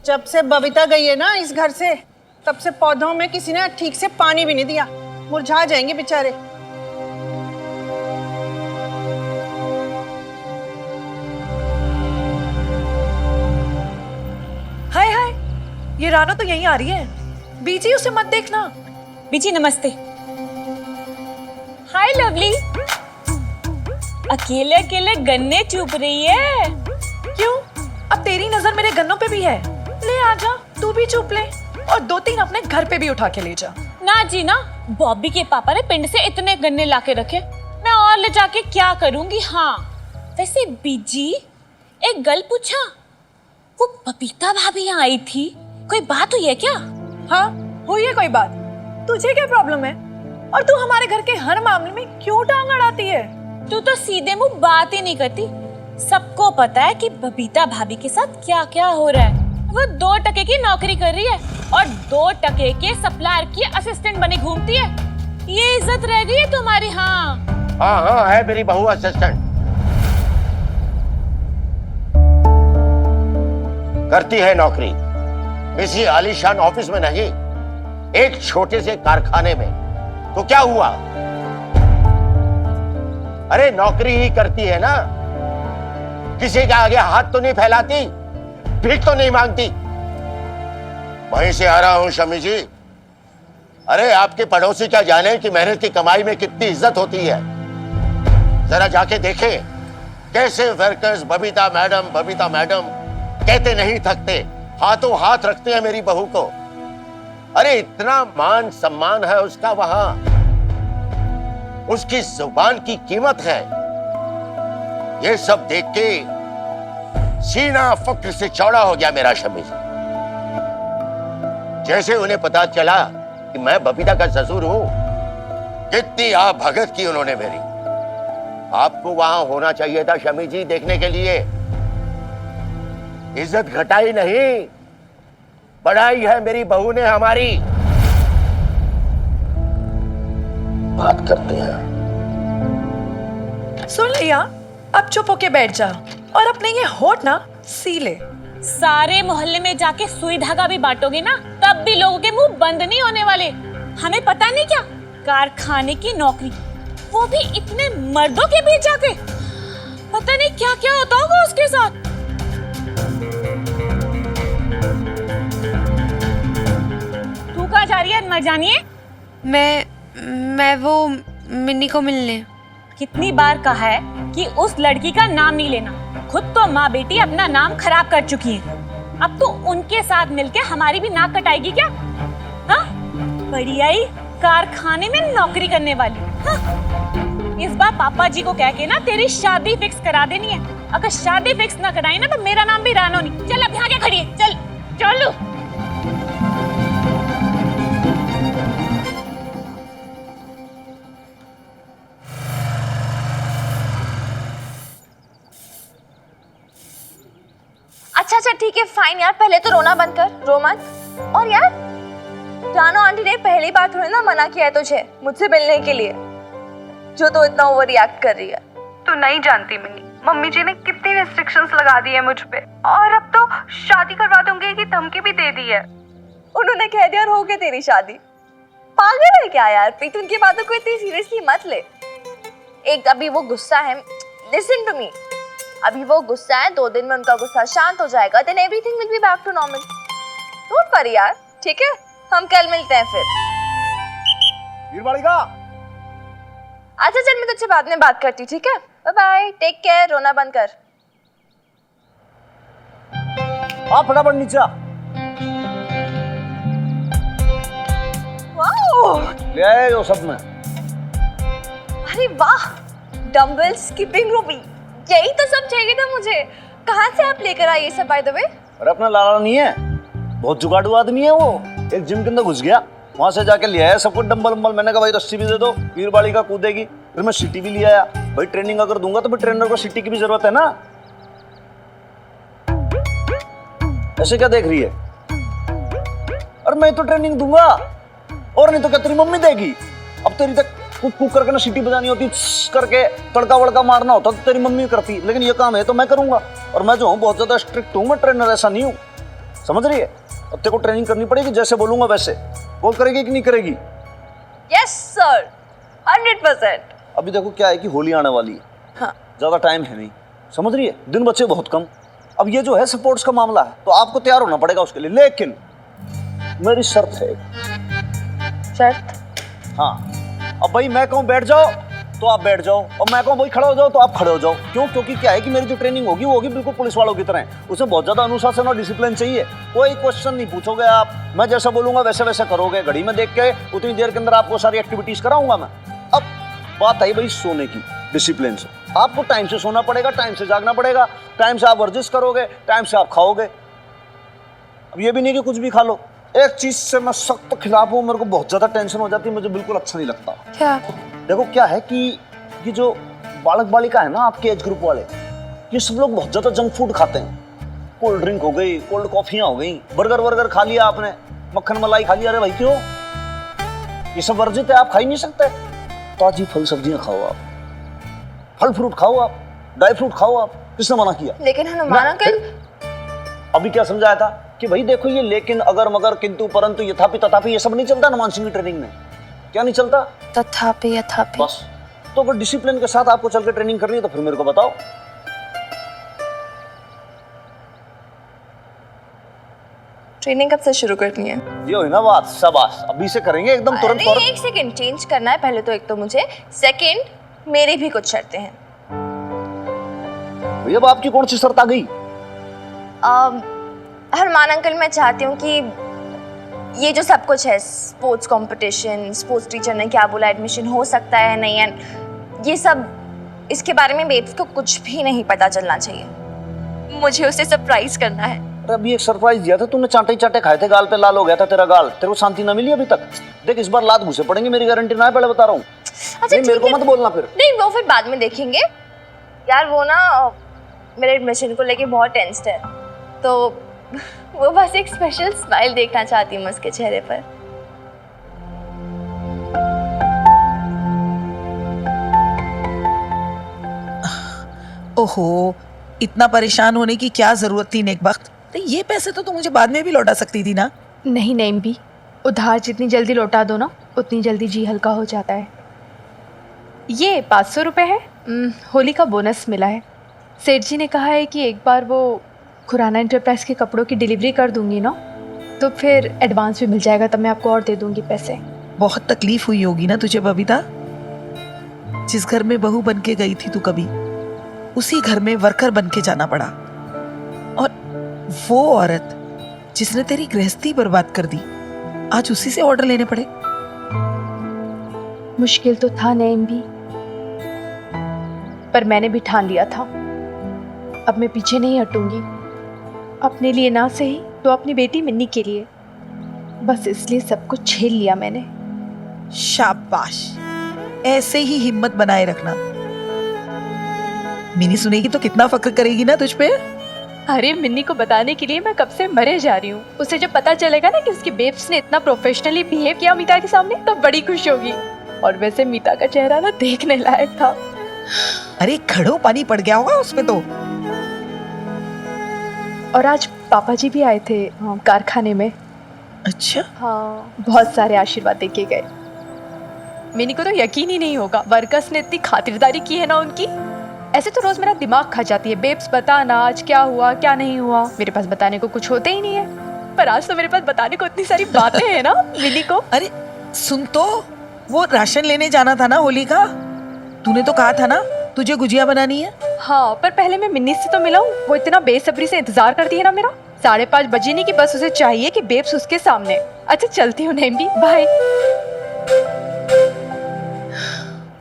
जब से बबीता गई है ना इस घर से, तब से पौधों में किसी ने ठीक से पानी भी नहीं दिया, मुरझा जाएंगे बेचारे। हाय हाय, ये रानो तो यहीं आ रही है। बीजी, उसे मत देखना। बीजी नमस्ते। हाय लवली। अकेले अकेले गन्ने चुप रही है। क्यों? अब तेरी नजर मेरे गन्नों पे भी है। ले आजा, तू भी चुप ले, और 2-3 अपने घर पे भी उठा के ले जा। ना जी ना, बॉबी के पापा ने पिंड से इतने गन्ने लाके रखे, मैं और ले जाके क्या करूंगी। हाँ वैसे बीजी, एक गल पूछा, वो बबीता भाभी यहाँ आई थी, कोई बात हुई है क्या? हाँ हुई है कोई बात? तुझे क्या प्रॉब्लम है? और तू हमारे घर के हर मामले में क्यों टांग अड़ाती है? तू तो सीधे मुंह बात ही नहीं करती। सबको पता है कि बबीता भाभी के साथ क्या क्या हो रहा है। वो 2 टके की नौकरी कर रही है और 2 टके के सप्लायर की असिस्टेंट बनी घूमती है। ये इज्जत रह गई है तुम्हारी। हाँ हाँ है मेरी बहू असिस्टेंट, करती है नौकरी किसी आलीशान ऑफिस में नहीं, एक छोटे से कारखाने में। तो क्या हुआ? अरे नौकरी ही करती है ना, किसी के आगे हाथ तो नहीं फैलाती, भीख तो नहीं मांगती। वहीं से आ रहा हूं शमी जी। अरे आपके पड़ोसी क्या जाने कि मेहनत की कमाई में कितनी इज्जत होती है। जरा जाके देखें कैसे वर्कर्स बबीता मैडम कहते नहीं थकते, हाथों हाथ रखते हैं मेरी बहू को। अरे इतना मान सम्मान है उसका वहां, उसकी जुबान की कीमत है। ये सब देख के सीना फक्र से चौड़ा हो गया मेरा शमी जी। जैसे उन्हें पता चला कि मैं बबीता का ससुर हूं, कितनी आप भगत की उन्होंने मेरी। आपको वहां होना चाहिए था शमी जी, देखने के लिए। इज्जत घटाई नहीं, बढ़ाई है मेरी बहू ने हमारी। बात करते हैं। सुन लिया, अब चुप होके बैठ जा और अपने ये होठ ना सी ले। सारे मोहल्ले में जाके सुई धागा भी बांटोगे ना, तब भी लोगों के मुंह बंद नहीं होने वाले। हमें पता नहीं क्या, कारखाने की नौकरी, वो भी इतने मर्दों के बीच जाके, पता नहीं क्या क्या होता होगा उसके साथ। तू कहाँ जा रही है मरजानिए? मैं वो मिन्नी को मिलने। कितनी बार कहा है कि उस लड़की का नाम नहीं लेना। खुद तो माँ बेटी अपना नाम खराब कर चुकी है, अब तो उनके साथ मिलके हमारी भी नाक कटाएगी क्या? हाँ बढ़िया ही कारखाने में नौकरी करने वाली। हाँ? इस बार पापा जी को कह के ना तेरी शादी फिक्स करा देनी है। अगर शादी फिक्स ना कराई ना तो मेरा नाम भी रानो नहीं। चल अब यहाँ क्या खड़ी है, चल चलो। अच्छा ठीक है फाइन यार, पहले तो रोना बंद कर, रो मत। और यार रानो आंटी ने पहली बार थोड़ी ना मना किया है तुझे मुझसे मिलने के लिए, जो तो इतना ओवर रिएक्ट कर रही है। तू नहीं जानती मिनी, मम्मी जी ने कितनी रेस्ट्रिक्शंस लगा दी है मुझ पे, और अब तो शादी करवा दूंगी की धमकी भी दे दी है। उन्होंने कह दिया और हो गई तेरी शादी। पागल है क्या यार प्रीत, उनकी बातों को इतनी सीरियसली मत ले। एक अभी वो गुस्सा है, लिसन टू मी, अभी वो गुस्सा है, 2 दिन में उनका गुस्सा शांत हो जाएगा, then everything will be back to normal. Don't worry यार, ठीक है? हम कल मिलते हैं फिर। अच्छा चल, मैं तुझसे बाद में बात करती हूँ, ठीक है? बाय बाय, टेक केयर, रोना बंद कर। आप फटाफट नीचे आ। वाओ, ले आए हो सब में। अरे वाह, डंबल, स्किपिंग रोप, यही तो सब चाहिए था मुझे। कहाँ से आप लेकर आए ये सब बाय द वे? अरे अपना लाला नहीं है, बहुत जुगाड़ू आदमी है वो। एक जिम के अंदर घुस गया, वहां से जाके ले आया सब कुछ, डंबल वंबल। मैंने कहा भाई रस्सी भी दे दो, पीर बाड़ी का कूदेगी। फिर मैं सिटी भी ले आया। भाई ट्रेनिंग अगर दूंगा तो फिर ट्रेनर को सिटी की भी जरूरत है ना। ऐसे क्या देख रही है? और मैं तो ट्रेनिंग दूंगा, और नहीं तो क्या तेरी मम्मी देगी? अब तेरी तक कुक करके ना सीटी बजानी होती, करके तड़का वड़का मारना होता तो तेरी मम्मी करती, लेकिन ये काम है तो मैं करूंगा। और मैं जो हूँ बहुत ज्यादा स्ट्रिक्ट हूँ, मैं ट्रेनर ऐसा नहीं हूँ। समझ रही है? अब तेरे को ट्रेनिंग करनी पड़ेगी, जैसे बोलूंगा वैसे। वो करेगी कि नहीं करेगी? Yes sir, 100%। अभी देखो क्या है कि होली आने वाली है, हाँ। ज्यादा टाइम है नहीं, समझ रही है? दिन बचे बहुत कम। अब ये जो है स्पोर्ट्स का मामला है, तो आपको तैयार होना पड़ेगा उसके लिए। लेकिन मेरी शर्त है। शर्त? हाँ, अब भाई मैं कहूँ बैठ जाओ तो आप बैठ जाओ, और मैं कहूँ भाई खड़े हो जाओ तो आप खड़े हो जाओ। क्यों? क्योंकि क्या है कि मेरी जो ट्रेनिंग होगी वो होगी बिल्कुल पुलिस वालों की तरह। उसमें बहुत ज्यादा अनुशासन और डिसिप्लिन चाहिए। कोई क्वेश्चन नहीं पूछोगे आप, मैं जैसा बोलूंगा वैसे वैसे करोगे। घड़ी में देख के उतनी देर के अंदर आपको सारी एक्टिविटीज कराऊंगा मैं। अब बात आई भाई सोने की, डिसिप्लिन से। आपको टाइम से सोना पड़ेगा, टाइम से जागना पड़ेगा, टाइम से आप वर्जिश करोगे, टाइम से आप खाओगे। अब ये भी नहीं कि कुछ भी खा लो। एक चीज से मैं सख्त खिलाफ हूँ, मेरे को बहुत ज्यादा टेंशन हो जाती है, मुझे बिल्कुल अच्छा नहीं लगता। क्या? देखो क्या है कि ये जो बालक बालिका है ना आपके एज ग्रुप वाले, ये सब लोग बहुत ज्यादा जंक फूड खाते हैं। कोल्ड ड्रिंक हो गई, कोल्ड कॉफियां हो गई, बर्गर वर्गर खा लिया आपने, मक्खन मलाई खा लिया। अरे भाई क्यों? ये सब वर्जित है, आप खा ही नहीं सकते। ताजी फल सब्जियां खाओ आप, फल फ्रूट खाओ आप, ड्राई फ्रूट खाओ आप। किसने मना किया? लेकिन हनुमान अंकल, अभी क्या समझाया था कि भाई देखो ये लेकिन अगर मगर किंतु परंतु यथापि तथापि ये सब नहीं चलता हनुमान सिंह की ट्रेनिंग में। क्या नहीं चलता? तथापि यथापि। बस। तो अगर डिसिप्लिन के साथ आपको चल के ट्रेनिंग करनी है तो फिर मेरे को बताओ। ट्रेनिंग कब से शुरू करनी है? ये हुई ना बात, शाबाश। अभी से करेंगे एकदम तुरंत अरे फौरन। एक सेकंड, चेंज करना है पहले तो एक तो मुझे, सेकंड मेरी भी कुछ शर्तें हैं। भैया अब आपकी कौन सी शर्त आ गई? हनुमान अंकल, मैं चाहती हूँ कि ये जो सब कुछ है, स्पोर्ट्स कंपटीशन, स्पोर्ट्स टीचर ने क्या बोला, एडमिशन हो सकता है नहीं है, ये सब, इसके बारे में बेब्स को कुछ भी नहीं पता चलना चाहिए। मुझे उसे सरप्राइज करना है। अरे अभी एक सरप्राइज दिया था तूने, चाटे ही चाटे खाए थे, गाल पे लाल हो गया था तेरा गाल। तेरे को शांति ना मिली अभी तक? देख इस बार लात घुसे पड़ेंगे, मेरी गारंटी ना है, पहले बता रहा हूँ। अच्छा मेरे को मत बोलना फिर। नहीं, वो फिर बाद में देखेंगे। यार वो ना मेरे एडमिशन को लेके बहुत टेंस्ड है, तो वो बस एक स्पेशल स्माइल देखना चाहती हूँ उसके चेहरे पर। ओहो, इतना परेशान होने की क्या जरूरत थी नेक वक्त? तो ये पैसे तो मुझे बाद में भी लौटा सकती थी ना। नहीं नहीं भी, उधार जितनी जल्दी लौटा दो ना उतनी जल्दी जी हल्का हो जाता है। ये 500 रुपये है, होली का बोनस मिला है। सेठ जी ने कहा है कि एक बार वो खुराना एंटरप्राइज के कपड़ों की डिलीवरी कर दूंगी ना, तो फिर एडवांस भी मिल जाएगा, तब मैं आपको और दे दूंगी पैसे। बहुत तकलीफ हुई होगी ना तुझे बबीता? जिस घर में बहू बन के गई थी तू कभी, उसी घर में वर्कर बन के जाना पड़ा। और वो औरत जिसने तेरी गृहस्थी बर्बाद कर दी, आज उसी से ऑर्डर लेने पड़े। मुश्किल तो था नईम भी, पर मैंने भी ठान लिया था, अब मैं पीछे नहीं हटूंगी। अपने लिए ना सही तो अपनी बेटी मिन्नी के लिए, बस इसलिए सब कुछ झेल लिया मैंने। शाबाश, ऐसे ही हिम्मत बनाए रखना। मिनी सुनेगी तो कितना फक्र करेगी ना तुझ पे। अरे मिन्नी को बताने के लिए मैं कब से मरे जा रही हूँ। उसे जब पता चलेगा ना कि उसकी बेब्स ने इतना प्रोफेशनली बिहेव किया मीता के सामने, तब बड़ी खुश होगी। और वैसे मीता का चेहरा ना देखने लायक था। अरे खड़ो पानी पड़ गया होगा उसमें तो। और आज पापा जी भी आए थे कारखाने में। अच्छा, हाँ, बहुत सारे आशीर्वाद देके गए। मिनी को तो यकीन ही नहीं होगा, वर्कर्स ने इतनी खातिरदारी की है ना उनकी। ऐसे तो रोज मेरा दिमाग खा जाती है, बेब्स बता ना आज क्या हुआ क्या नहीं हुआ। मेरे पास बताने को कुछ होते ही नहीं है, पर आज तो मेरे पास बताने को इतनी सारी बातें हैं ना मिनी को। अरे सुन तो, वो राशन लेने जाना था ना होली का, तूने तो कहा था ना तुझे गुजिया बनानी है। हाँ, पर पहले मैं मिन्नी से तो मिलाऊं, वो इतना बेसब्री से इंतजार करती है ना मेरा। 5:30 बजे नहीं कि बस उसे चाहिए कि बेब्स उसके सामने। अच्छा चलती हूँ नईम भी, बाय।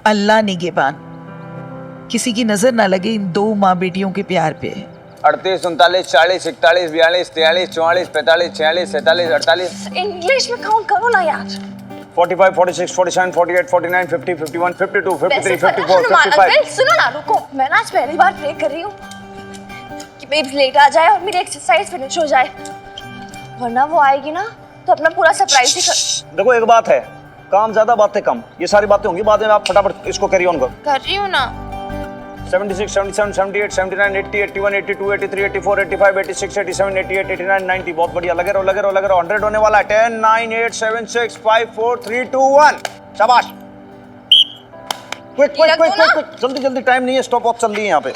अल्लाह निगहबान, किसी की नजर ना लगे इन दो माँ बेटियों के प्यार पे। 38, 39, 40, 41, 42, 43, 44, 45, 46, 47, 48। इंग्लिश में काउंट करो ना यार। 45, 46, 47, 48, 49, 50, 51, 52, 53, 54, हनुमान 55। अंकल सुनो ना, रुको। मैं ना आज पहली बार प्रे कर रही हूँ कि बेब्स लेट आ जाए और मेरी एक्सरसाइज फिनिश हो जाए, वरना वो आएगी ना तो अपना पूरा सरप्राइज ही कर। देखो एक बात है, काम ज्यादा बातें कम। ये सारी बातें होंगी बाद में, आप फटाफट इसको कैरी ऑन करो। कर रही हूँ ना। 76, 77, 78, 79, 80, 81, 82, 83, 84, 85, 86, 87, 88, 89, 90। बहुत बढ़िया, लगे रहो 100 होने वाला है। 10, 9, 8, 7, 6, 5, 4, 3, 2, 1। शाबाश। क्विक, जल्दी टाइम नहीं है, स्टॉप वॉच चल रही है यहाँ पे।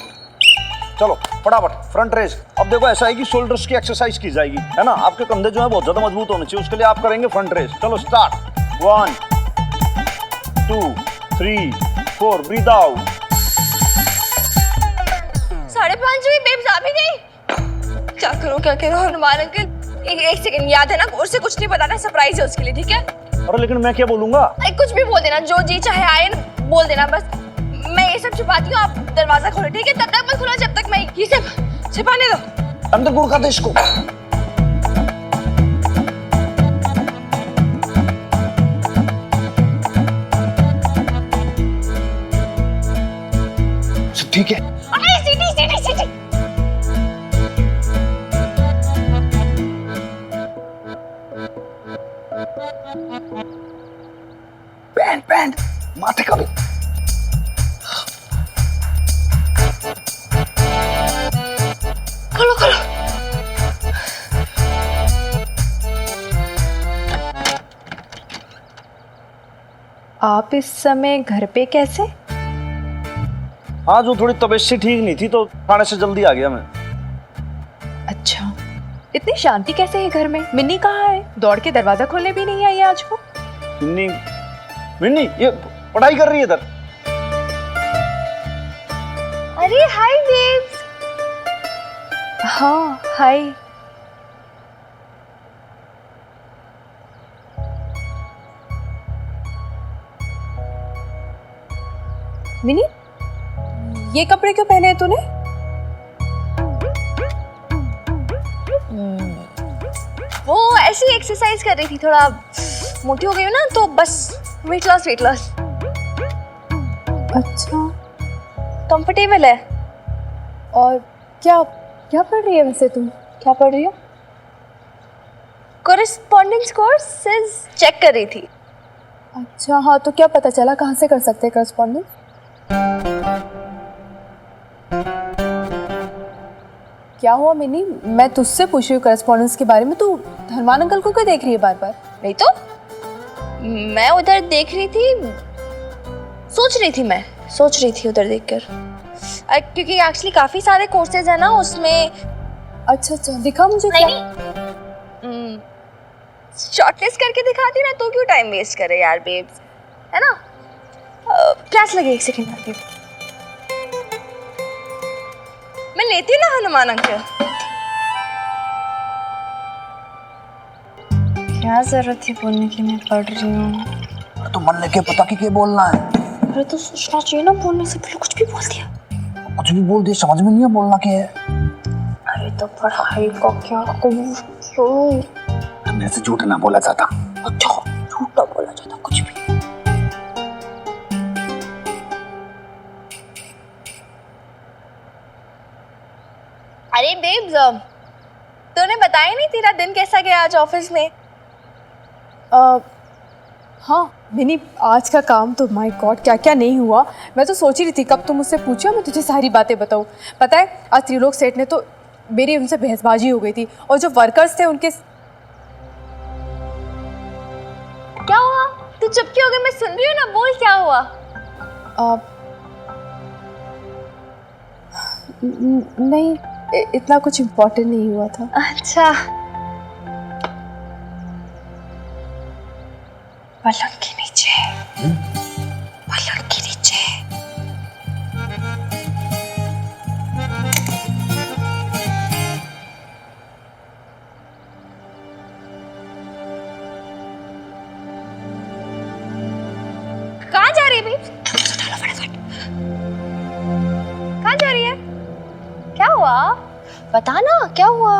चलो फटाफट फ्रंट रेज। अब देखो ऐसा है कि शोल्डर्स की एक्सरसाइज की जाएगी, है ना। आपके कंधे जो है बहुत ज्यादा मजबूत होने चाहिए, उसके लिए आप करेंगे फ्रंट रेज। चलो स्टार्ट। 1, 2, 3, 4, breathe out. 5:30 हुई, बेब्स आ भी गई। क्या करो हनुमान अंकल। एक सेकंड, याद है ना, उससे कुछ नहीं बताना, सरप्राइज है उसके लिए, ठीक है? अरे लेकिन मैं क्या बोलूंगा? कुछ भी बोल देना, जो जी चाहे आए बोल देना, बस मैं ये सब छुपाती हूँ, आप दरवाजा खोलो, ठीक है? तब तक मत खोलो जब तक मैं ये सब छिपाने दो। अंदर गुड़ दे इसको। ठीक है। अरे सीटी। बैंड माथे का भी। खोलो। आप इस समय घर पे कैसे? हाँ, जो थोड़ी तबीयत से ठीक नहीं थी तो थाने से जल्दी आ गया मैं। अच्छा, इतनी शांति कैसे है घर में? मिन्नी कहाँ है? दौड़ के दरवाजा खोलने भी नहीं आई आज को। मिन्नी ये पढ़ाई कर रही है इधर। अरे हाय बेब्स। हाँ हाय। मिनी, ये कपड़े क्यों पहने हैं तूने? वो ऐसी एक्सरसाइज कर रही थी, थोड़ा मोटी हो गई हूँ ना, तो बस वेट लॉस। अच्छा, कंफर्टेबल है। और क्या पढ़ रही है वैसे तुम? क्या पढ़ रही हो? कॉरेस्पॉन्डेंस कोर्सेज चेक कर रही थी। अच्छा हाँ, तो क्या पता चला कहाँ से कर सकते हैं कॉरेस्पॉन्डेंस? क्या हुआ मिनी? मैं तुझसे पूछ रही हूँ कॉरेस्पॉन्डेंस के बारे में, तू हनुमान अंकल को क्यों देख रही है बार बार? नहीं तो मैं उधर देख रही थी, सोच रही थी उधर देखकर, क्योंकि एक्चुअली काफी सारे कोर्सेज है ना उसमें। अच्छा दिखा मुझे। नहीं, शॉर्टलिस्ट करके दिखाती ना, तो क्यों टाइम वेस्ट करे यार बेब्स, है ना? प्यास लगी, एक सेकंड आती हूँ। मैं लेती ना हनुमान अंकल। क्या जरूरत थी बोलने की मैं पढ़ रही हूँ? तो मन लेके पता कि बोलना है। अरे तो सोचना चाहिए ना, बोलने से पहले कुछ भी बोल दिया। कुछ भी बोल दिया, समझ में नहीं है बोलना क्या है। अरे तो पढ़ाई का क्या क्यों? मेरे से झूठ ना बोला जाता। अच्छा, झूठ ना बोला जाता कुछ भी। अरे बेब्स, तूने बताया नहीं तेरा दिन कैसा गया आज ऑफिस में? हाँ मिनी, आज का काम तो माय गॉड क्या क्या नहीं हुआ। मैं तो सोच ही रही थी कब तुम मुझसे पूछो मैं तुझे सारी बातें बताऊँ। पता है, आज त्रिलोक सेठ ने तो मेरी उनसे बहसबाजी हो गई थी, और जो वर्कर्स थे उनके। क्या हुआ? तू चुप क्यों हो गई? मैं सुन रही हूँ ना, बोल क्या हुआ? नहीं, इतना कुछ इम्पोर्टेंट नहीं हुआ था। अच्छा, पलंग के नीचे, पलंग के नीचे। कहाँ जा रही है बेब्स? फटाफट। कहाँ जा रही है? क्या हुआ? बता ना, क्या हुआ?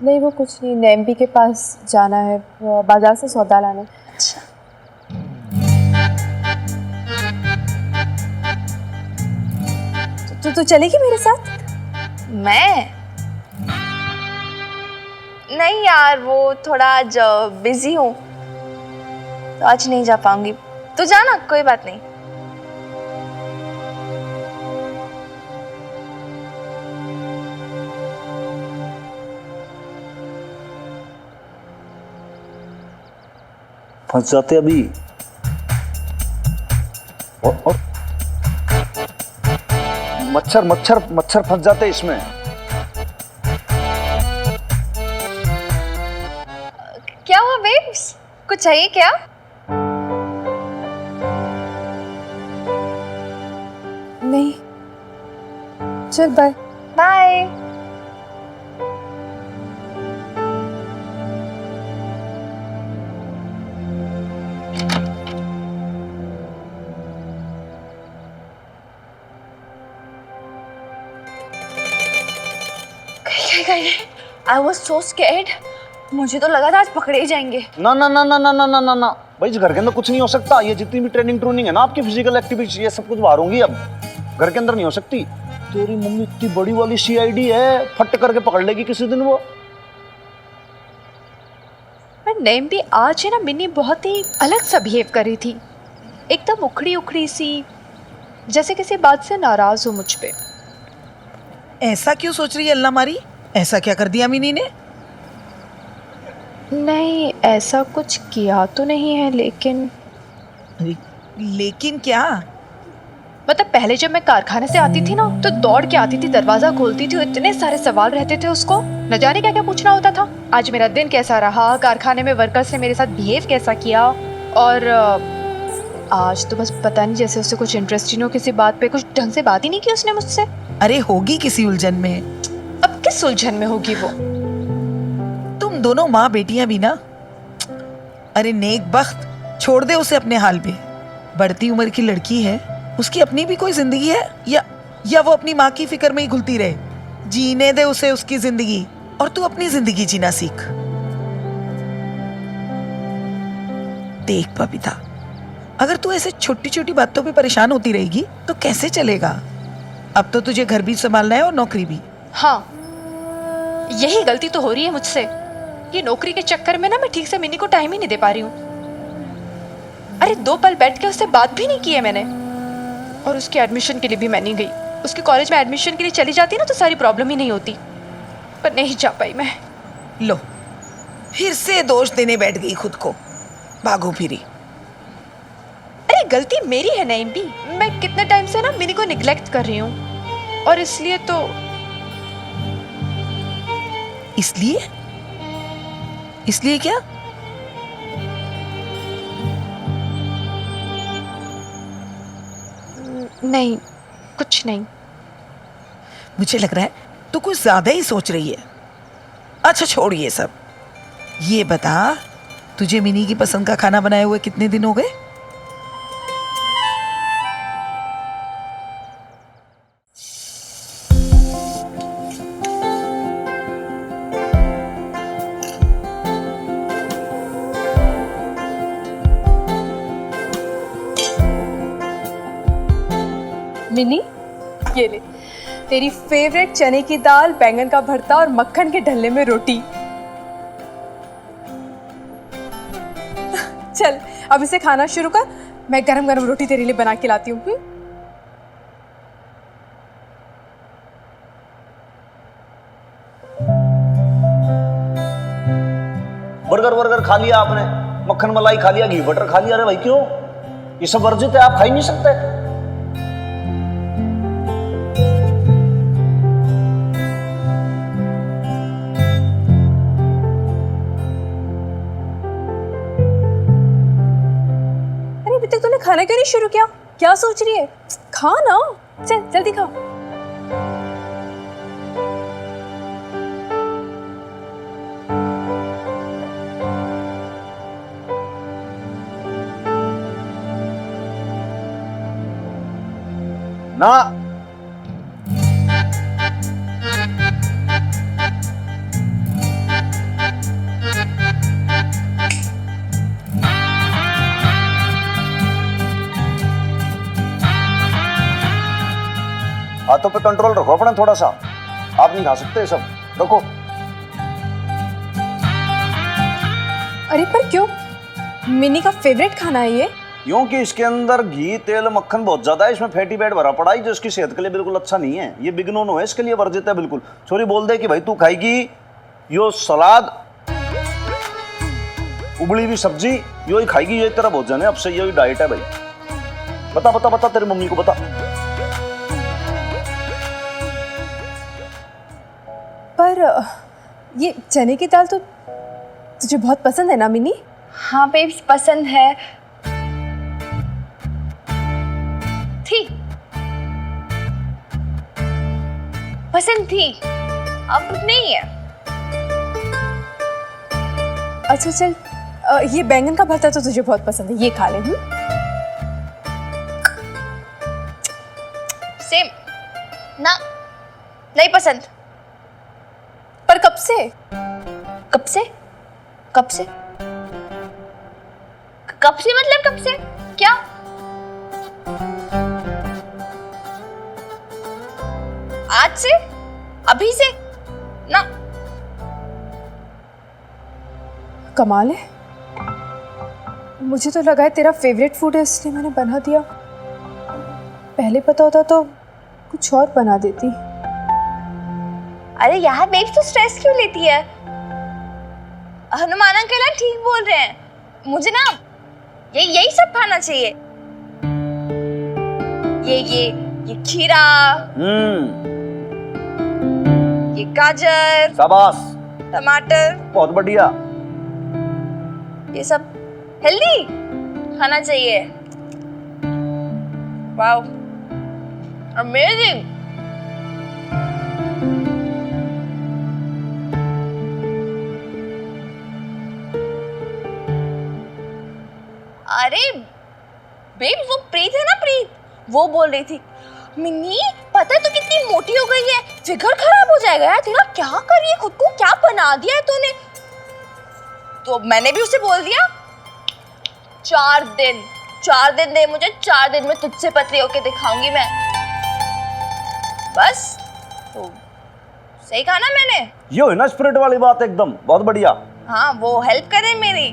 नहीं वो कुछ नहीं, नेम्बी के पास जाना है, बाजार से सौदा लाने। अच्छा, तो चलेगी मेरे साथ? मैं नहीं यार, वो थोड़ा आज बिजी हूँ, तो आज नहीं जा पाऊंगी। तो जाना, कोई बात नहीं। फंस जाते अभी। और मच्छर मच्छर मच्छर फंस जाते इसमें। क्या हुआ बेब्स, कुछ चाहिए क्या? नहीं, चल bye. Bye. I was so scared. मुझे तो लगा था आज पकड़े ही जाएंगे। ना ना ना ना ना ना ना ना ना भाई, इस घर के अंदर कुछ नहीं हो सकता। ये जितनी भी ट्रेनिंग है ना आपकी, फिजिकल एक्टिविटी, ये सब कुछ बाहर होंगी। अब घर के अंदर नहीं हो सकती। तेरी मम्मी इतनी बड़ी वाली CID है, फट करके पकड़ लेगी किसी दिन वो। पर नेम भी आज है ना, मिनी बहुत ही अलग सा बिहेव कर रही थी, एकदम उखड़ी उखड़ी सी, जैसे किसी बात से नाराज हो मुझ पे। ऐसा क्यों सोच रही है अल्लाह मारी? ऐसा क्या कर दिया मिनी ने? नहीं, ऐसा कुछ किया तो नहीं है, लेकिन लेकिन क्या? मतलब पहले जब मैं कारखाने से आती थी ना, तो दौड़ के आती थी, दरवाजा खोलती थी, इतने सारे सवाल रहते थे उसको, न जाने क्या क्या पूछना होता था। आज मेरा दिन कैसा रहा, कारखाने में वर्कर्स ने मेरे साथ बिहेव कैसा किया, और आज तो बस पता नहीं, जैसे उससे कुछ इंटरेस्ट ही नहीं हो किसी बात पे, कुछ ढंग से बात ही नहीं की उसने मुझसे। अरे होगी किसी उलझन में। अब किस उलझन में होगी वो? तुम दोनों माँ बेटियां भी ना। अरे नेक बख्त, छोड़ दे उसे अपने हाल पे। बढ़ती उम्र की लड़की है, उसकी अपनी भी कोई जिंदगी है, या वो अपनी माँ की फिक्र में ही घुलती रहे? जीने दे उसे उसकी जिंदगी, और तू अपनी जिंदगी जीना सीख। देख बबीता, अगर तू ऐसे छोटी छोटी बातों पे परेशान होती रहेगी तो कैसे चलेगा? अब तो तुझे घर भी संभालना है और नौकरी भी। हाँ, यही गलती तो हो रही है मुझसे। ये नौकरी के चक्कर में ना मैं ठीक से मिनी को टाइम ही नहीं दे पा रही हूँ। अरे 2 पल बैठ के उससे बात भी नहीं की है मैंने, और उसके एडमिशन के लिए भी मैं नहीं गई। उसके कॉलेज में एडमिशन के लिए चली जाती ना तो सारी प्रॉब्लम ही नहीं होती, पर नहीं जा पाई मैं। लो, फिर से दोष देने बैठ गई खुद को, भागो फिरी। अरे गलती मेरी है नईम भी, मैं कितने टाइम से ना मिनी को निग्लेक्ट कर रही हूँ, और इसलिए तो। इसलिए क्या? नहीं, कुछ नहीं। मुझे लग रहा है तू कुछ ज्यादा ही सोच रही है। अच्छा छोड़ ये सब, ये बता, तुझे मिनी की पसंद का खाना बनाए हुए कितने दिन हो गए? मिनी, ये ले तेरी फेवरेट चने की दाल, बैंगन का भरता और मक्खन के ढल्ले में रोटी। चल अब इसे खाना शुरू कर, मैं गरम गरम रोटी तेरे लिए बना के लाती हूँ। बर्गर खा लिया आपने, मक्खन मलाई खा लिया, घी बटर खा लिया। अरे भाई क्यों? ये सब वर्जित है, आप खा ही नहीं सकते। तक तूने खाना क्यों नहीं शुरू किया? क्या सोच रही है? खा ना, चल जल्दी खा। ना हाथों पे कंट्रोल रखो अपना थोड़ा सा। आप नहीं खा सकते सब, रखो। अरे पर क्यों? मिनी का फेवरेट खाना है ये। क्योंकि इसके अंदर घी, तेल, मक्खन बहुत ज्यादा है, इसमें फैटी फैट भरा पड़ा है जो इसकी सेहत के लिए बिल्कुल अच्छा नहीं है। ये बिग नो है, इसके लिए वर्जित है बिल्कुल। छोरी बोल दे कि भाई तू खाएगी यो सलाद उबली हुई सब्जी यो ही खाएगी, ये तेरा भोजन है, अब से यही डाइट है भाई। बता बता बता, तेरी मम्मी को बता। पर ये चने की दाल तो तुझे बहुत पसंद है ना मिनी? हाँ बेब्स, पसंद है। थी पसंद थी, अब नहीं है। अच्छा चल, ये बैंगन का भरता तो तुझे बहुत पसंद है, ये खा ले। सेम ना, नहीं पसंद। पर कब से? कब से? कब से? कब से मतलब कब से? क्या? आज से? अभी से? ना। कमाल है, मुझे तो लगा है तेरा फेवरेट फूड है इसलिए मैंने बना दिया। पहले पता होता तो कुछ और बना देती। अरे यार बेब्स, तो स्ट्रेस क्यों लेती है? हनुमान अंकल ना ठीक बोल रहे हैं, मुझे ना यही सब खाना चाहिए। ये खीरा, ये गाजर, शाबाश, टमाटर, बहुत बढ़िया। ये सब हेल्दी खाना चाहिए। Wow, amazing. अरे बेब, वो प्रीत है ना, प्रीत, वो बोल रही थी, मिन्नी पता है तू कितनी मोटी हो गई है, फिगर खराब हो जाएगा यार तेरा, क्या कर रही है, खुद को क्या बना दिया है तूने। तो मैंने भी उसे बोल दिया, 4 दिन दे मुझे, 4 दिन में तुझसे पतली होके दिखाऊंगी मैं। बस तो सही कहा ना मैंने? ये है ना स्पिरिट वाली बात, एकदम बहुत बढ़िया। हाँ, वो हेल्प करे मेरी।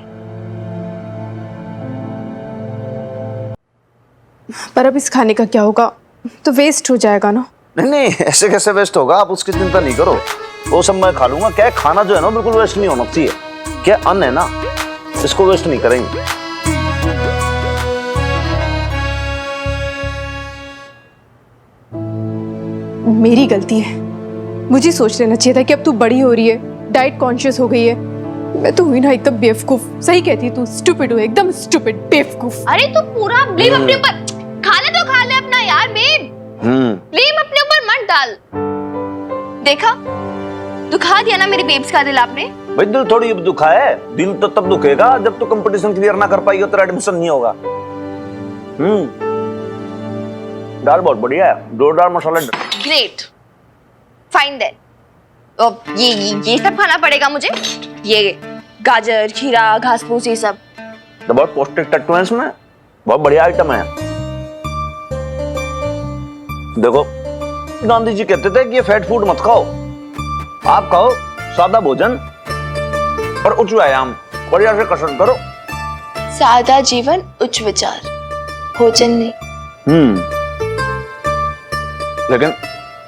पर अब इस खाने का क्या होगा, तो वेस्ट हो जाएगा ना। नहीं नहीं, ऐसे कैसे वेस्ट होगा, आप उसकी चिंता नहीं करो, वो सब मैं खा लूंगा। क्या है, खाना जो है ना बिल्कुल वेस्ट नहीं होना चाहिए। क्या अन्न है ना, इसको वेस्ट नहीं करेंगे। मेरी गलती है, मुझे सोच लेना चाहिए था कि अब तू बड़ी हो रही है, डाइट कॉन्शियस हो गई है। मैं तो हुई ना एकदम बेवकूफ। सही कहती है तू, स्टूपिड हो, एकदम स्टूपिड, बेवकूफ। अरे तू पूरा ब्लेम अपने ऊपर, खाना तो खा ले अपना यार बेब, ब्लेम अपने ऊपर मत डाल। देखा, दुखा दिया ना मेरी बेब्स का दिल आपने। भाई दिल थोड़ी दुखा है, दिल तो तब दुखेगा जब तू कंपटीशन क्लियर ना कर पाई हो, तेरा एडमिशन नहीं होगा। दाल बहुत बढ़िया है, जोरदार मसाला। Great, fine then. ये सब खाना पड़ेगा मुझे, ये गाजर, खीरा, घास फूस, ये सब तो बहुत पौष्टिक तत्व है इसमें, बहुत बढ़िया आइटम है। देखो, गांधी जी कहते थे कि ये फैट फूड मत खाओ, आप खाओ सादा भोजन और उच्च व्यायाम, बढ़िया से कसरत करो। सादा जीवन, उच्च विचार, भोजन नहीं। लेकिन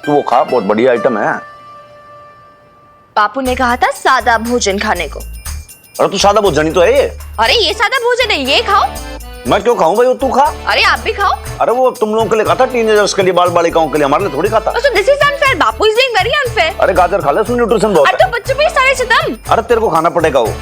तू वो खा, बहुत बढ़िया आइटम है। बापू ने कहा था सादा भोजन खाने को। अरे तू सादा भोजन ही तो है ये। अरे ये सादा भोजन है, ये खाओ। मैं क्यों खाऊं भाई, वो तू खा। अरे आप भी खाओ। अरे वो तुम लोगों के लिए खाता, टीनेजर्स के लिए, बाल बालिकाओं के लिए, हमारे लिए थोड़ी खाता। So this is unfair. Bapu is doing very unfair. अरे गाजर खा ले, उसमें न्यूट्रिशन बहुत है। अरे तो बच्चों पे सारे सितम। अरे तेरे को खाना पड़ेगा वो।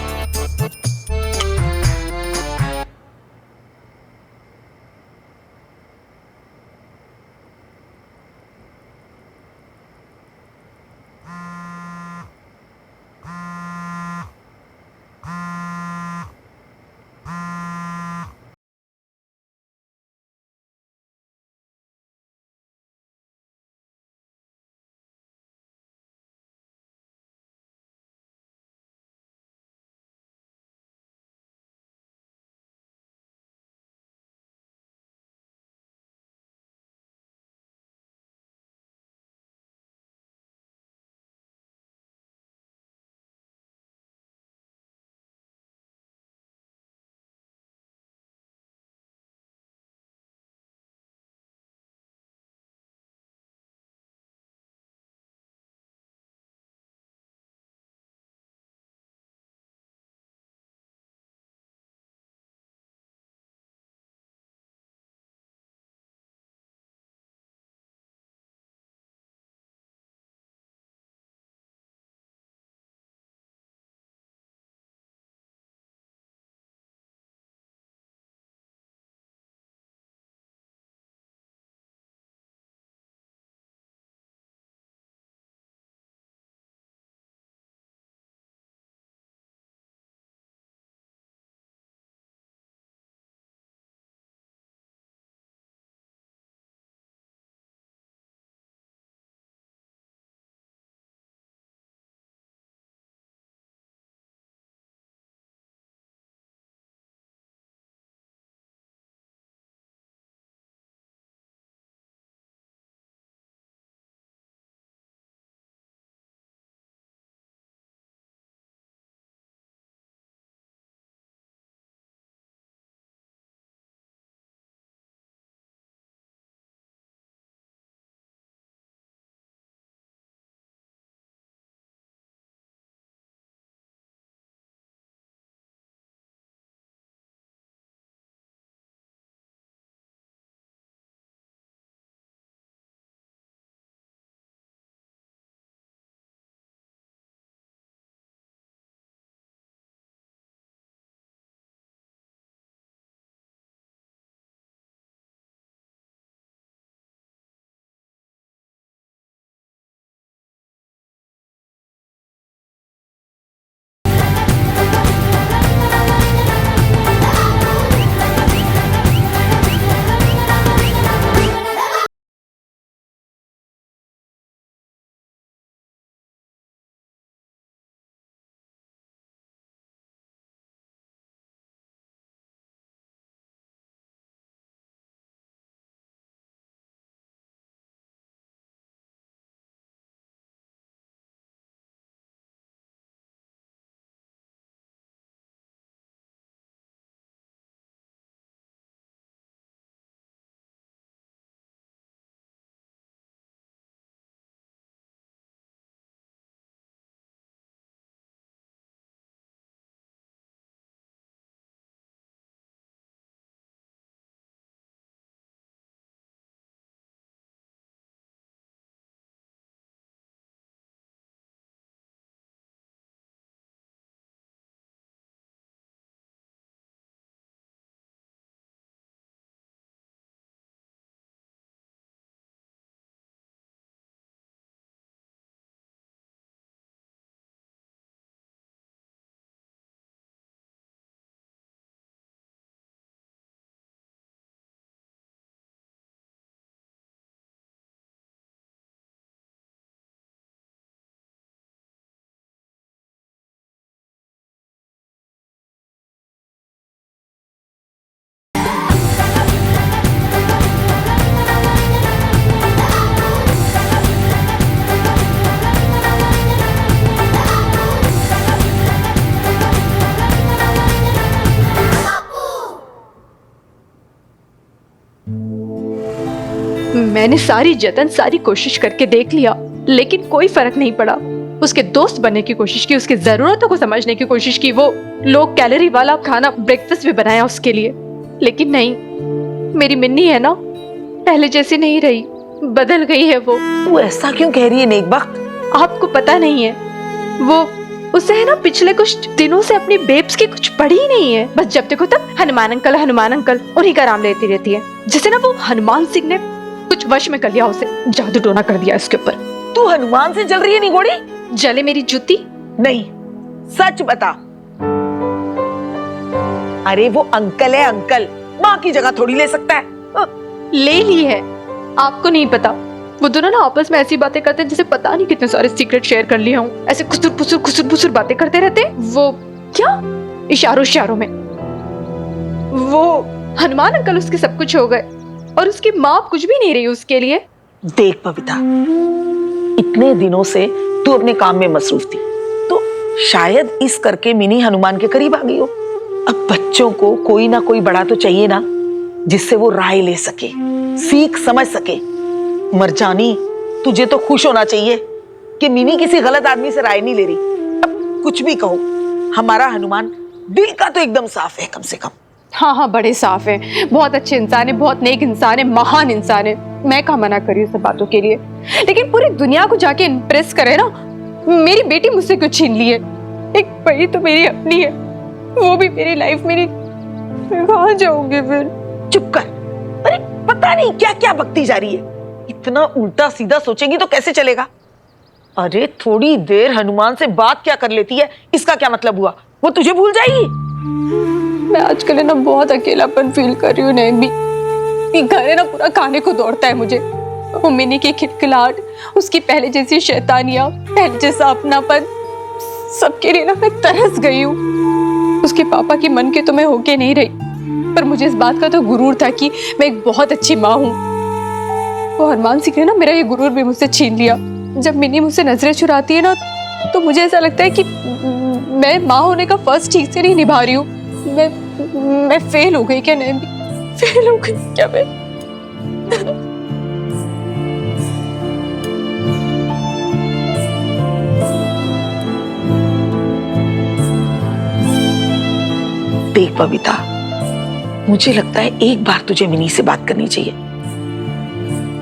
मैंने सारी जतन सारी कोशिश करके देख लिया, लेकिन कोई फर्क नहीं पड़ा। उसके दोस्त बनने की कोशिश की, उसकी जरूरतों को समझने की कोशिश की, वो लो कैलोरी वाला खाना ब्रेकफास्ट भी बनाया उसके लिए, लेकिन नहीं, मेरी मिन्नी है ना, पहले जैसी नहीं रही, बदल गई है वो। तू ऐसा क्यों कह रही है नेक वक्त? आपको पता नहीं है, वो उसे है ना पिछले कुछ दिनों से अपनी बेब्स की कुछ पड़ी ही नहीं है। बस जब देखो तब हनुमान अंकल उन्हीं का नाम लेती रहती है। जैसे ना वो हनुमान सिंह ने कुछ वश में कर लिया, उसे जादू टोना कर दिया इसके ऊपर। तू हनुमान से जल रही है निगोड़ी? जले मेरी जूती? नहीं, सच बता। अरे वो अंकल है अंकल, माँ की जगह थोड़ी ले सकता है। ले ली है, आपको नहीं पता। वो दोनों ना आपस में ऐसी बातें करते हैं जैसे पता नहीं कितने सारे सीक्रेट शेयर कर लिए हूँ। ऐसे खुसुर फुसुर बातें करते रहते हैं। वो क्या इशारों में वो हनुमान अंकल उसके सब कुछ हो गए और उसकी माँ कुछ भी नहीं रही उसके लिए। देख बबीता, इतने दिनों से तू अपने काम में मसरूफ थी, तो शायद इस करके मिनी हनुमान के करीब आ गई हो। अब बच्चों को कोई ना कोई बड़ा तो चाहिए ना, जिससे वो राय ले सके, सीख समझ सके। मरजानी, तुझे तो खुश होना चाहिए कि मिनी किसी गलत आदमी से राय नहीं ले रही। अब कुछ भी कहो, हमारा हनुमान दिल का तो एकदम साफ है कम से कम। हाँ, बड़े साफ है, बहुत अच्छे इंसान है, बहुत नेक इंसान है, महान इंसान है। मैं कहाँ मना कर रही हूँ सब बातों के लिए, लेकिन पूरी दुनिया को जाके इम्प्रेस करे ना। मेरी बेटी मुझसे क्यों छीन ली है? एक बड़ी तो मेरी अपनी है, वो भी मेरी लाइफ मेरी, कहाँ जाऊंगी फिर? चुप कर। अरे पता नहीं क्या क्या बकती जा रही है। इतना उल्टा सीधा सोचेगी तो कैसे चलेगा? अरे थोड़ी देर हनुमान से बात क्या कर लेती है, इसका क्या मतलब हुआ? वो तुझे भूल जाएगी? मैं आजकल है ना बहुत अकेलापन फील कर रही हूँ। नहीं भी घर है ना पूरा खाने को दौड़ता है मुझे। वो मिनी की खिलखिलाहट, उसकी पहले जैसी शैतानियां, पहले जैसा अपनापन, सबके लिए ना मैं तरस गई हूँ। उसके पापा की मन के तो मैं होके नहीं रही, पर मुझे इस बात का तो गुरूर था कि मैं एक बहुत अच्छी माँ हूँ। वो हनुमान सिंह ने ना मेरा ये गुरूर भी मुझसे छीन लिया। जब मिनी मुझसे नजरें चुराती है ना, तो मुझे ऐसा लगता है कि मैं माँ होने का फर्स्ट ठीक से नहीं निभा रही हूँ। मैं फेल हो गई क्या? नहीं, फेल हो गई क्या मैं? देख बबीता, मुझे लगता है एक बार तुझे मिनी से बात करनी चाहिए।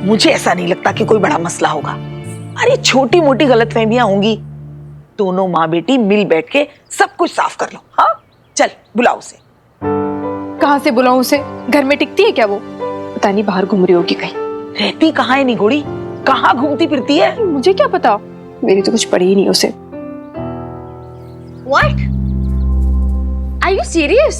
मुझे ऐसा नहीं लगता कि कोई बड़ा मसला होगा। अरे छोटी मोटी गलतफहमियां होंगी, दोनों माँ बेटी मिल बैठ के सब कुछ साफ कर लो। हाँ चल बुलाओ उसे। कहाँ से बुलाऊं उसे? घर में टिकती है क्या वो? पता नहीं बाहर घूम रही होगी कहीं। रहती कहाँ है निगोड़ी? कहाँ घूमती फिरती है? मुझे क्या पता, मेरी तो कुछ पड़ी ही नहीं उसे। What? Are you serious?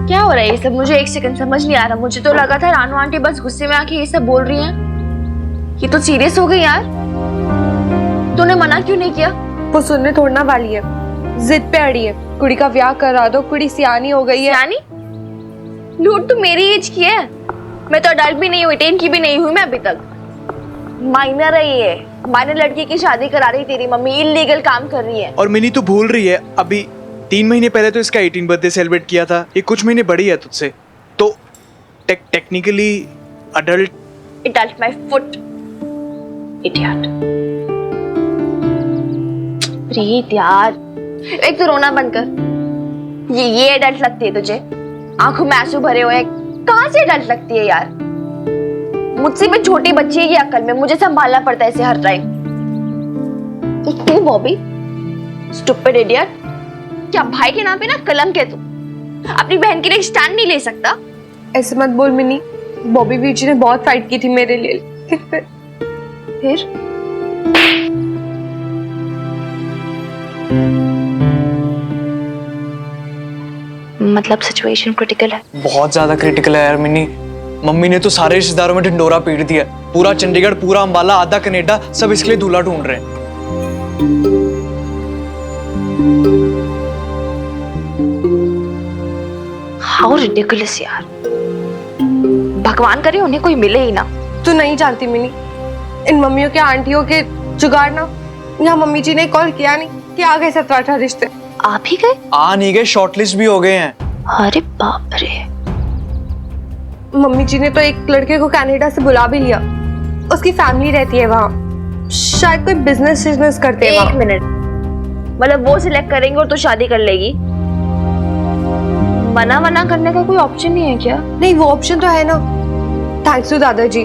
क्या हो रहा है ये सब? मुझे एक सेकंड समझ नहीं आ रहा। मुझे तो लगा था रानू आंटी बस गुस्से में आके ये सब बोल रही हैं। ये तो सीरियस हो गई यार। तूने मना क्यों नहीं किया? वो सुनने थोड़ना वाली है, जिद पे अड़ी है। कुड़ी का ब्याह करा दो, कुड़ी सियानी हो गई है। सियानी? लूट तो मेरी एज की है। मैं तो अडल्ट भी नहीं हुई, 10 की भी नहीं हुई मैं अभी तक। माइनर है ये। माइनर लड़की की शादी करा रही तेरी मम्मी, इलीगल काम कर रही है। और मिनी तो भूल रही है, अभी 3 महीने पहले तो इसका 18 बर्थडे सेलिब्रेट किया था। ये कुछ महीने बड़ी है तुझसे, तो technically adult. It my foot. Idiot. प्रीत यार, एक तो रोना बंद कर। ये एडल्ट लगती है तुझे? आंखों में आंसू भरे हुए, कहाँ से एडल्ट लगती है यार? मुझसे भी छोटी बच्ची है ये अकल में, मुझे संभालना पड़ता है इसे हर टाइम। तू बॉबी, स्टूपिड इडियट। क्या भाई के नाम पे ना कलंक है तू? अपनी बहन के लिए स्टैंड नहीं ले सकता? ऐसे मत बोल मिनी। बॉबी वीर जी ने बहुत फाइट की थी मेरे लिए, फिर मतलब सिचुएशन क्रिटिकल है। बहुत ज्यादा क्रिटिकल है यार मिनी। मम्मी ने तो सारे रिश्तेदारों में ढिंडोरा पीट दिया। पूरा चंडीगढ़, पूरा अंबाला, आधा कनाडा, सब इसके लिए दूल्हा ढूंढ रहे हैं। हाउ रिडिकुलस यार। भगवान करे उन्हें कोई मिले ही ना। तू नहीं जानती मिनी, इन मम्मियों के आंटियों के जुगाड़ ना। यहाँ मम्मी जी ने कॉल किया नहीं कि आ गए 17-18 रिश्ते। आप ही गए? आ नहीं गए, शॉर्टलिस्ट भी हो गए हैं। अरे बाप रे। मम्मी जी ने तो एक लड़के को कनाडा से बुला भी लिया। उसकी फैमिली रहती है वहाँ, शायद कोई बिजनेस करते हैं एक वहाँ। मिनट, मतलब वो सिलेक्ट करेंगे और तो शादी कर लेगी? मना करने का कोई ऑप्शन नहीं है क्या? नहीं, वो ऑप्शन तो है ना। थैंक्स टू दादाजी।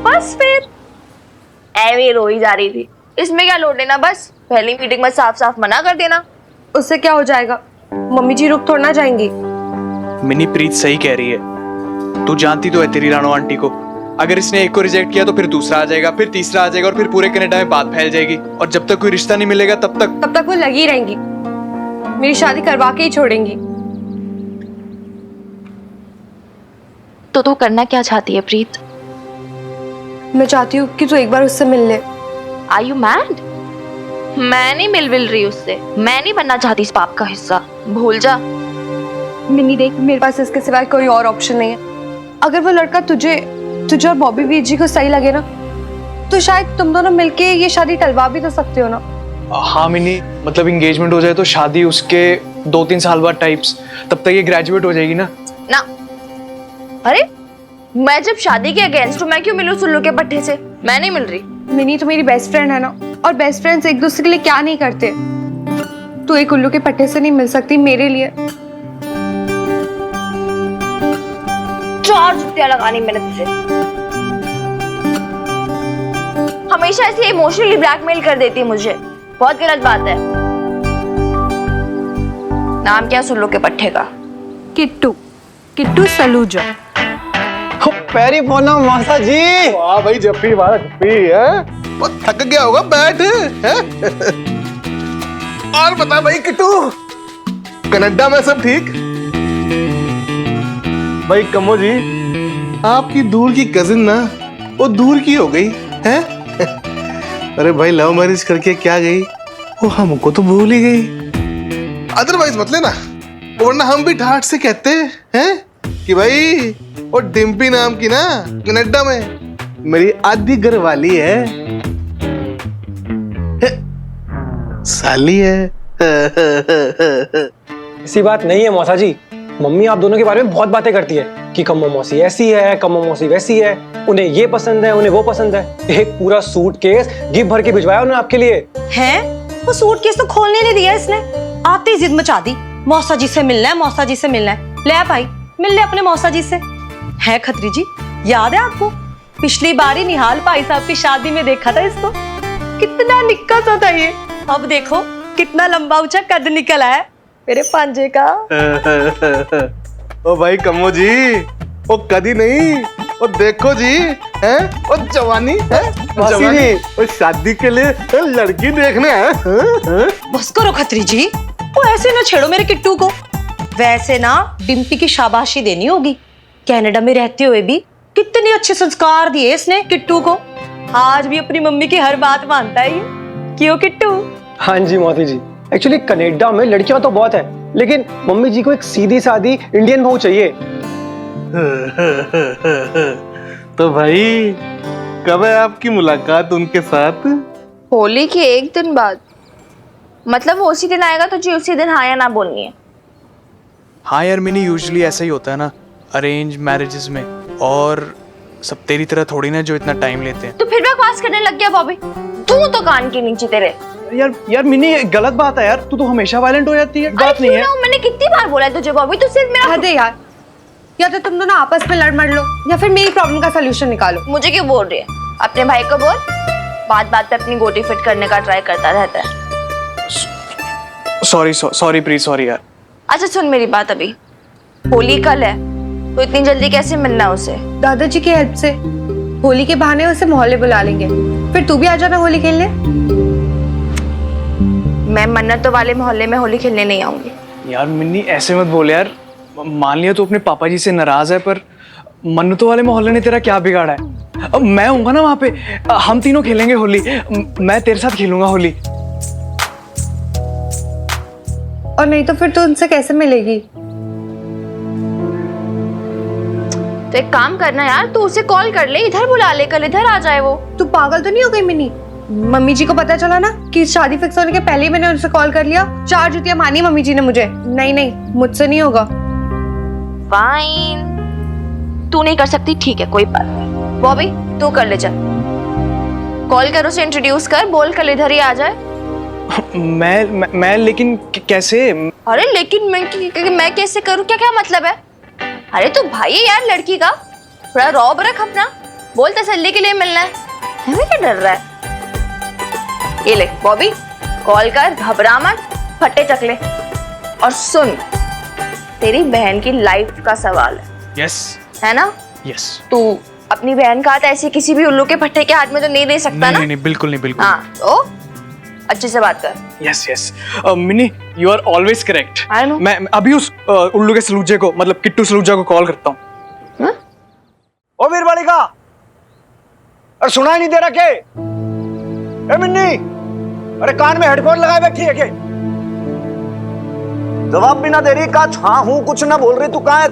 बस फिर ऐवे रोई जा रही थी, इसमें क्या लोड लेना, बस पहली मीटिंग में साफ साफ मना कर देना। उससे क्या हो जाएगा, मम्मी जी रुक थोड़ा ना जाएंगी। मिनी प्रीत सही कह रही है। तू जानती तो है तेरी रानो आंटी को, अगर इसने एक को रिजेक्ट किया तो फिर दूसरा आ जाएगा, फिर तीसरा आ जाएगा और फिर पूरे कनाडा में बात फैल जाएगी। और जब तक कोई रिश्ता नहीं मिलेगा तब तक वो लगी रहेंगी, मेरी शादी करवा के ही छोड़ेंगी। तो तू करना क्या चाहती है प्रीत? मैं चाहती हूँ कि तू एक बार उससे मिल ले। Are you mad? मैं नहीं मिल रही उससे, मैं नहीं बनना चाहती इस पाप का हिस्सा, भूल जा। मिनी देख, मेरे पास इसके सिवाय कोई और ऑप्शन नहीं है। अगर वो लड़का तुझे और बॉबी वीर जी को सही लगे ना, तो शायद तुम दोनों मिलके ये शादी टलवा भी तो सकते हो ना। हाँ मिनी, मतलब एंगेजमेंट हो जाए तो शादी उसके 2-3 साल बाद टाइप्स, तब तक ये ग्रेजुएट हो जाएगी ना। ना, अरे मैं जब शादी के अगेंस्ट हूँ, मैं क्यों मिलूं सुल्लू के पट्टे से? मैं नहीं मिल रही। मिनी तो मेरी बेस्ट फ्रेंड है ना, और बेस्ट फ्रेंड्स एक दूसरे के लिए क्या नहीं करते। तू एक उल्लू के पट्टे से नहीं मिल सकती मेरे लिए। 4 जुतियां लगानी मैंने तुझे। हमेशा ऐसे इमोशनली ब्लैकमेल कर देती है मुझे, बहुत गलत बात है। नाम क्या सुल्लू के पट्टे का? किट्टू सलूजा। पैरी पोना मासा जी। वाह भाई, जप्पी मारा जप्पी है। वो थक गया होगा, बैठ है? और बता भाई किट्टू, कनाडा में सब ठीक? भाई कमो जी, आपकी दूर की कजिन ना वो दूर की हो गई है। अरे भाई, लव मैरिज करके क्या गई, वो हमको तो भूल ही गई। अदरवाइज मत लेना, वरना हम भी ठाठ से कहते हैं कि भाई वो डिम्पी नाम की ना कनाडा में मेरी आधी घर वाली है, साली है। ऐसी बात नहीं है मौसा जी, मम्मी आप दोनों के बारे में बहुत बातें करती है कि कम्मो मौसी ऐसी है, कम्मो मौसी वैसी है, उन्हें ये पसंद है, उन्हें वो पसंद है। एक पूरा सूटकेस गिफ्ट भर के भिजवाया उन्होंने आपके लिए। हैं? वो सूटकेस तो खोलने नहीं दिया इसने, आते ही जिद मचा दी, मौसा जी से मिलना है, मौसा जी से मिलना है। ले भाई, मिल ले अपने मौसा जी से। है खत्री जी, याद है आपको पिछली बार ही निहाल भाई साहब की शादी में देखा था इसको, कितना निक्का सा था ये, अब देखो कितना लंबा ऊंचा कद निकला है मेरे पांजे का। ओ भाई कम्मो जी, वो कदी नहीं, वो देखो जी, हैं? वो जवानी है, जवानी। वो शादी के लिए लड़की देखने हैं। बस करो खत्री जी, वो ऐसे ना छेड़ो मेरे किट्टू को। वैसे ना डिम्पी की शाबाशी देनी होगी, कनाडा में रहते हुए भी कितने अच्छे संस्कार दिए इसने किट्टू को। आज भी अपनी मम्मी की हर बात मानता है ये, क्यों किट्टू? हाँ जी मौसी जी, एक्चुअली कनाडा में लड़कियां तो बहुत है, लेकिन मम्मी जी को एक सीधी सादी इंडियन बहू चाहिए। तो भाई कब है आपकी मुलाकात उनके साथ? होली के एक दिन बाद, मतलब वो उसी दिन आएगा तो जी उसी दिन हाँ या ना बोलनी है। हाँ यार मिनी, यूजुअली ऐसा ही होता है ना अरेंज मैरिजेस में, और सब तेरी तरह थोड़ी ना जो इतना टाइम लेते हैं। तो फिर बकवास करने लग गया बॉबी, तू तो कान के नीचे तेरे। यार मिनी, ये गलत बात है यार, तू तो हमेशा वायलेंट हो जाती है। बात नहीं है। मैंने कितनी बार बोला है तुझे बॉबी, तू सिर्फ मेरा। अरे यार, या तो तुम दोनों आपस में लड़ मड़ लो या फिर मेरी प्रॉब्लम का सलूशन निकालो। मुझे क्यों बोल रही है? अपने भाई को बोल, बात बात पे अपनी गोटी फिट करने का ट्राई करता रहता है। सॉरी प्लीज, सॉरी यार। अच्छा सुन मेरी बात, अभी होली कल है, तो इतनी जल्दी कैसे मिलना है उसे? दादाजी की हेल्प से होली के बहाने उसे मोहल्ले बुला लेंगे, फिर तू भी आ जाना होली खेलने। मैं मन्नतों वाले मोहल्ले में होली खेलने नहीं आऊंगी। यार मिन्नी ऐसे मत बोल यार, मान लिया तो अपने पापा जी से नाराज है, पर मन्नतों वाले मोहल्ले ने तेरा क्या बिगाड़ा है? अब मैं हूँगा ना वहाँ पे, हम तीनों खेलेंगे होली, मैं तेरे साथ खेलूंगा होली। और नहीं तो फिर तू उनसे कैसे मिलेगी? तो एक काम करना यार, तू उसे कॉल कर ले, इधर बुला ले, कल इधर आ जाए वो। तू पागल तो नहीं हो गई मिनी? मम्मी जी को पता चला ना कि शादी फिक्स होने के पहले ही मैंने उनसे कॉल कर लिया, 4 जुतियां मानी मम्मी जी ने मुझे। नहीं, मुझसे नहीं होगा। फाइन, तू नहीं कर सकती, ठीक है कोई बात नहीं। बॉबी तू कर ले, चल कॉल कर उसे, इंट्रोड्यूस कर, बोल कल इधर ही आ जाए। मैं लेकिन कैसे? अरे लेकिन मैं कैसे करूँ, क्या क्या मतलब है? अरे तू भाई है यार लड़की का, थोड़ा रौब रख अपना, बोल तसल्ली के लिए मिलना है, हमें क्या डर रहा है? ये ले बॉबी कॉल कर, घबरा मत, फटे चकले। और सुन, तेरी बहन की लाइफ का सवाल है। यस है ना? यस। तू अपनी बहन का हाथ ऐसे किसी भी उल्लू के फट्टे के हाथ में तो नहीं दे सकता ना? नहीं, बिल्कुल नहीं, बिल्कुल। हाँ तो अच्छे से बात कर। Yes yes Mini, you are always correct. I know. मैं अभी उस उल्लू के सलूजे को, मतलब किट्टू सलूजा को कॉल करता हूँ। ओ वीर बालिका, अरे सुनाई नहीं दे रहा के? ए मिन्नी, अरे कान में हेडफोन लगाए बैठी है के? जवाब भी ना दे रही, कहा हाँ हूं कुछ ना बोल रही, तू कहाँ है?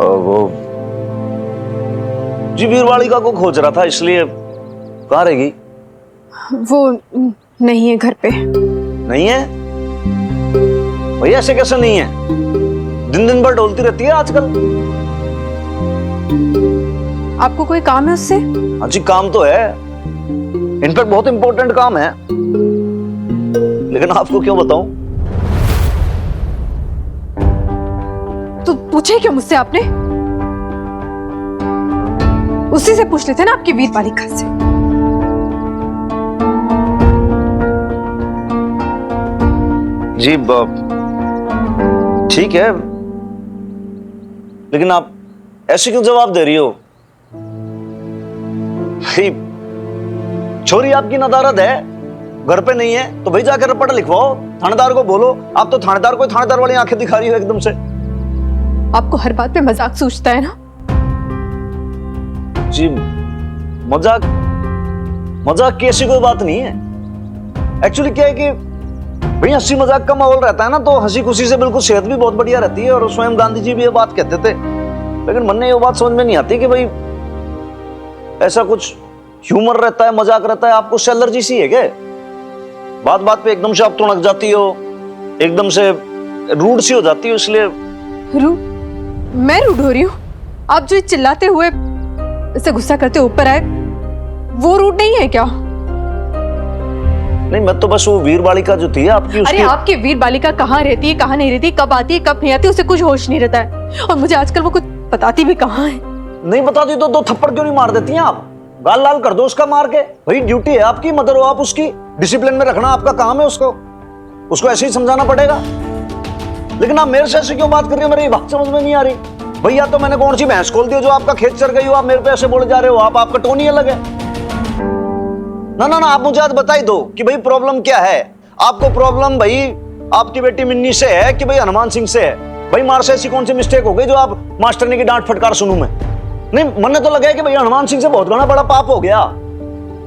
वो जी वीर बालिका को खोज रहा था, इसलिए कहाँ रहेगी? वो नहीं है घर पे। नहीं है भैया, ऐसे कैसे नहीं है? दिन दिन भर डोलती रहती है आजकल। आपको कोई काम है उससे? हाँ जी काम तो है, इनफैक्ट बहुत इंपॉर्टेंट काम है, लेकिन आपको क्यों बताऊं? तो पूछे क्यों मुझसे आपने? उसी से पूछ लेते ना, आपकी वीर बालिका से। जी ठीक है, लेकिन आप ऐसे क्यों जवाब दे रही हो? भाई छोरी आपकी नदारद है, घर पे नहीं है तो भाई जाकर रिपोर्ट लिखवाओ, थानेदार को बोलो। आप तो थानेदार को थानेदार वाली आंखें दिखा रही हो एकदम से। आपको हर बात पे मजाक सूझता है ना? जी मजाक मजाक की ऐसी कोई बात नहीं है। एक्चुअली क्या है कि भाई हंसी मजाक का माहौल रहता है ना, तो हंसी खुशी से बिल्कुल सेहत भी बहुत बढ़िया रहती है, और स्वयं गांधी जी भी ये बात कहते थे। लेकिन मन ने ये बात समझ में नहीं आती कि भाई ऐसा कुछ ह्यूमर रहता है, मजाक रहता है, आपको एलर्जी सी है क्या? बात बात पे एकदम से आप तुणक जाती हो, एकदम से रूड सी हो जाती हो, इसलिए। मैं रूड हो रही हूँ? आप जो चिल्लाते हुए ऐसे गुस्सा करते ऊपर आए, वो रूड नहीं है क्या? नहीं, मैं तो बस वो वीर बालिका जो थी आपकी, अरे आपकी वीर बालिका कहाँ रहती है, कहाँ नहीं रहती, कब आती है कब नहीं आती, उसे कुछ होश नहीं रहता है, और मुझे आजकल वो कुछ बताती भी कहाँ है। नहीं बताती तो 2 थप्पड़ क्यों नहीं मार देती हैं आप? गाल लाल कर दो उसका मार के। भाई ड्यूटी है आपकी, मदर हो आप उसकी, डिसिप्लिन में रखना आपका काम है उसको ऐसे ही समझाना पड़ेगा। लेकिन आप मेरे से ऐसे क्यों बात कर रही हो? मेरी बात समझ में नहीं आ रही। भैया तो मैंने कौन सी भैंस खोल दी जो आपका खेत चर गई हो, आप मेरे पे ऐसे बोले जा रहे हो? आपका टोन ही अलग है। ना ना ना, आप मुझे आज बता ही दो कि भाई प्रॉब्लम क्या है। आपको प्रॉब्लम भाई आपकी बेटी मिन्नी से है कि भाई हनुमान सिंह से है? भाई मार से ऐसी कौन सी मिस्टेक हो गई जो आप मास्टरनी की डांट फटकार सुनूं मैं? नहीं, मन तो लगा है कि भाई हनुमान सिंह से बहुत बड़ा पाप हो गया,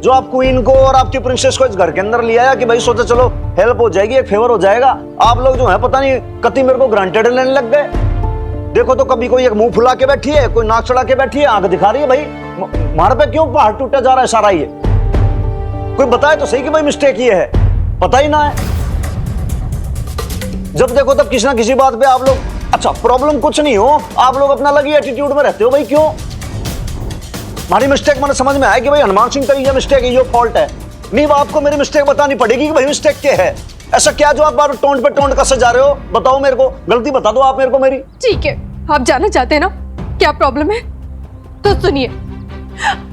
जो आप क्वीन को और आपकी प्रिंसेस को इस घर के अंदर ले आया कि भाई सोचा चलो हेल्प हो जाएगी, एक फेवर हो जाएगा। आप लोग जो है पता नहीं कति मेरे को ग्रांटेड लेने लग गए। देखो तो कभी कोई एक मुंह फुला के बैठी है, कोई नाक चढ़ा के बैठी है, आंख दिखा रही है। भाई मार पे क्यों पहाड़ टूटा जा रहा है सारा? ये कोई बताए तो सही कि भाई मिस्टेक ये है, पता ही ना है। जब देखो तब किसी ना किसी बात पे आप लोग, अच्छा प्रॉब्लम कुछ नहीं हो, आप लोग अपना अलग ही एटीट्यूड में रहते हो। भाई क्यों? हमारी मिस्टेक मैंने समझ में आया कि भाई हनुमान सिंह का ये मिस्टेक है, ये फॉल्ट है। नहीं, आपको मेरी मिस्टेक बतानी पड़ेगी कि भाई मिस्टेक क्या है। ऐसा क्या जो आप बार टोंट पे टोंट कसे जा रहे हो? बताओ मेरे को, गलती बता दो आप मेरे को मेरी। ठीक है, आप जानना चाहते हैं ना क्या प्रॉब्लम है? तो सुनिए,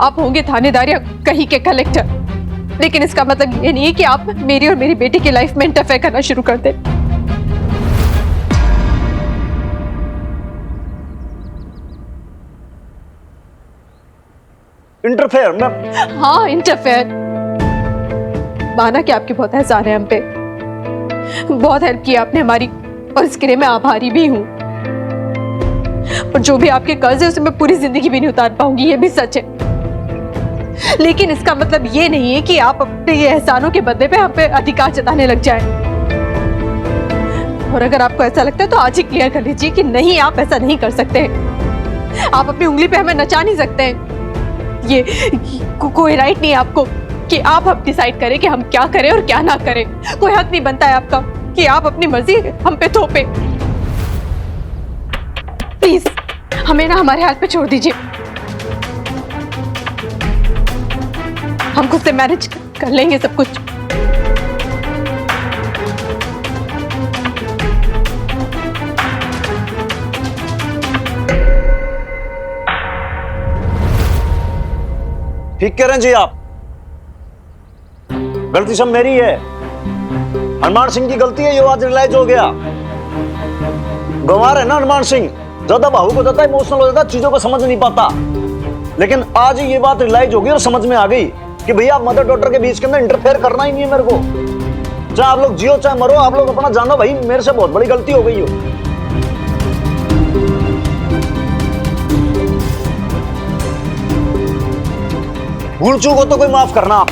आप होंगे थानेदार या कहीं के कलेक्टर, लेकिन इसका मतलब ये नहीं है कि आप मेरी और मेरी बेटी की लाइफ में इंटरफेयर करना शुरू कर दें। इंटरफेयर में? हाँ इंटरफेयर। माना कि आपकी बहुत एहसान है हम पे, बहुत हेल्प की आपने हमारी, और इसके लिए मैं आभारी भी हूँ। पर जो भी आपके कर्ज है उसे मैं पूरी जिंदगी भी नहीं उतार पाऊंगी, ये भी सच है। लेकिन इसका मतलब ये नहीं है कि आप अपने ये एहसानों के बदले पे हम पे अधिकार जताने लग जाएं। और अगर आपको ऐसा लगता है तो आज ही क्लियर कर लीजिए कि नहीं, आप ऐसा नहीं कर सकते। आप अपनी उंगली पे हमें नचा नहीं सकते हैं। ये कोई राइट नहीं है आपको कि आप अब डिसाइड करें कि हम क्या करें और क्या ना करें। कोई हक नहीं बनता है आपका। कि आप अपनी मर्जी हम पे थोपे। प्लीज हमें ना हमारे हाथ पे छोड़ दीजिए, हम खुद से मैनेज कर लेंगे सब कुछ। ठीक कह रहे हैं जी आप, गलती सब मेरी है। हनुमान सिंह की गलती है, ये आज रियलाइज हो गया। गंवार है ना हनुमान सिंह, ज्यादा भावुक हो जाता है, इमोशनल हो जाता है, चीजों को समझ नहीं पाता। लेकिन आज ये बात रियलाइज हो गई और समझ में आ गई कि भैया मदर डॉटर के बीच के अंदर इंटरफेयर करना ही नहीं है मेरे को। चाहे आप लोग जियो चाहे मरो, आप लोग अपना जानो भाई, मेरे से बहुत बड़ी गलती हो गई हो। भूल चूक हो तो कोई माफ करना आप।